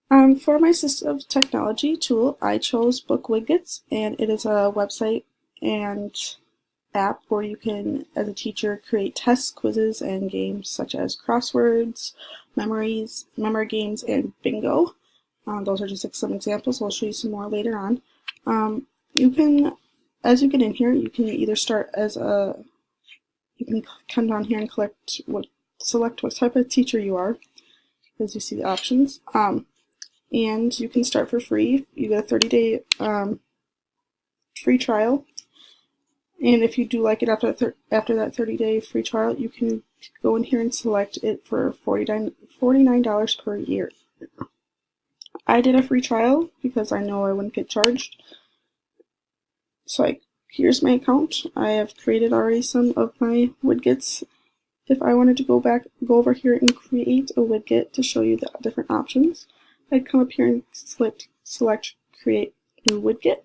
For my assistive technology tool, I chose BookWidgets, and it is a website and app where you can, as a teacher, create tests, quizzes, and games such as crosswords, memory games, and bingo. Those are just some examples. I'll show you some more later on. You can, as you get in here, you can either start as you can come down here and select what type of teacher you are, as you see the options. And you can start for free. You get a 30-day free trial. And if you do like it after that 30-day free trial, you can go in here and select it for $49 per year. I did a free trial because I know I wouldn't get charged. So here's my account. I have created already some of my widgets. If I wanted to go over here and create a widget to show you the different options, I'd come up here and select create new widget.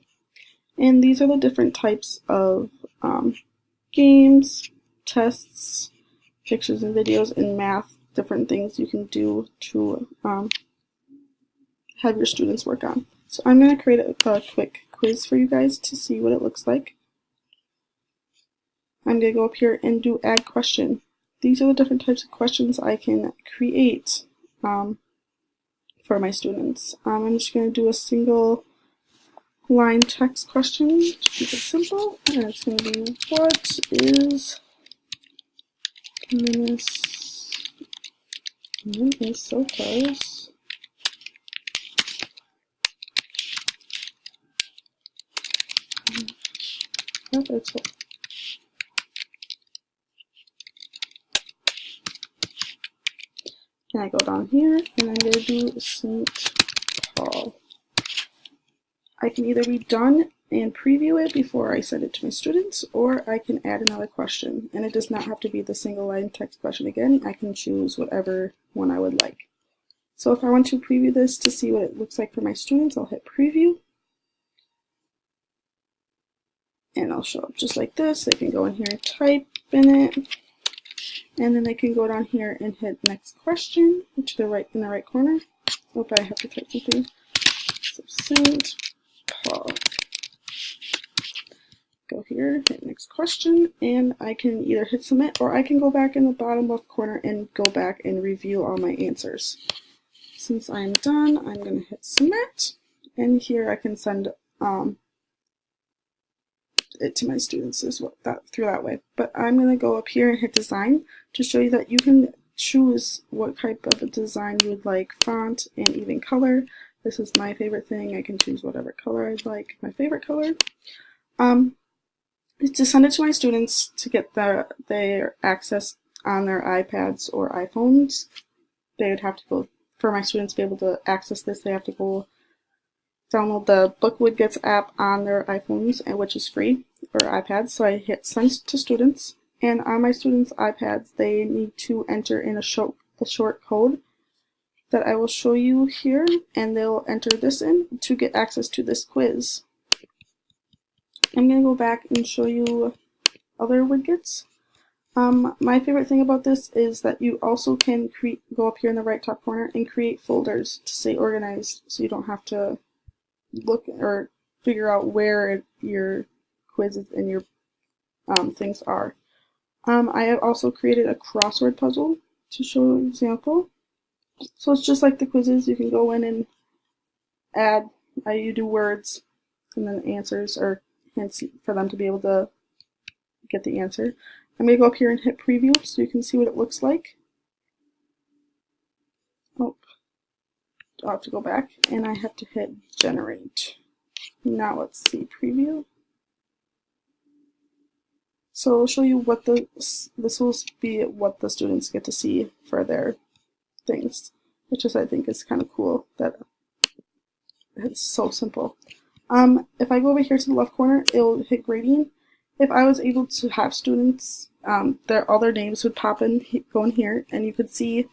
And these are the different types of games, tests, pictures and videos, and math, different things you can do to have your students work on. So I'm going to create a quick quiz for you guys to see what it looks like. I'm going to go up here and do add question. These are the different types of questions I can create for my students. I'm just going to do a single line text question to keep it simple, and it's going to be, what is Minnesota's capital? And I go down here and I'm going to do St. Paul. I can either be done and preview it before I send it to my students, or I can add another question. And it does not have to be the single line text question again. I can choose whatever one I would like. So if I want to preview this to see what it looks like for my students, I'll hit preview. And I'll show up just like this. They can go in here and type in it. And then they can go down here and hit next question to the right in the right corner. Oh, I have to type something. So St. Paul. Go here, hit next question, and I can either hit submit, or I can go back in the bottom left corner and go back and review all my answers. Since I'm done, I'm going to hit submit, and here I can send it to my students through that way. But I'm going to go up here and hit design to show you that you can choose what type of a design you would like, font and even color. This is my favorite thing. I can choose whatever color I'd like, my favorite color. To send it to my students to get their access on their iPads or iPhones. They would have to go, for my students to be able to access this, they have to go download the BookWidgets app on their iPhones, which is free, or iPads. So I hit send to students, and on my students' iPads, they need to enter in a short code that I will show you here, and they'll enter this in to get access to this quiz. I'm going to go back and show you other widgets. My favorite thing about this is that you also can go up here in the right top corner and create folders to stay organized, so you don't have to look or figure out where your quizzes and your things are. I have also created a crossword puzzle to show an example. So it's just like the quizzes. You can go in and add, you do words and then answers or hints for them to be able to get the answer. I'm going to go up here and hit preview so you can see what it looks like. Oh, I'll have to go back, and I have to hit generate. Now let's see preview. So I'll show you what this will be what the students get to see for their things, which I think is kind of cool that it's so simple. If I go over here to the left corner, it'll hit grading. If I was able to have students, all their names would pop in, go in here, and you could see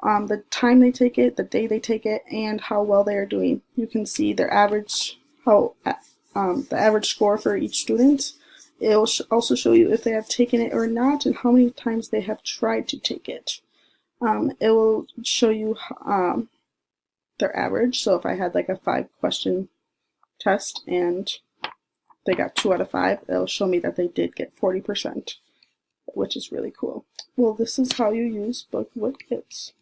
the time they take it, the day they take it, and how well they are doing. You can see their average, the average score for each student. It will also show you if they have taken it or not, and how many times they have tried to take it. It will show you their average. So if I had like a 5-question test and they got 2 out of 5, it'll show me that they did get 40%, which is really cool. Well, this is how you use BookWidgets.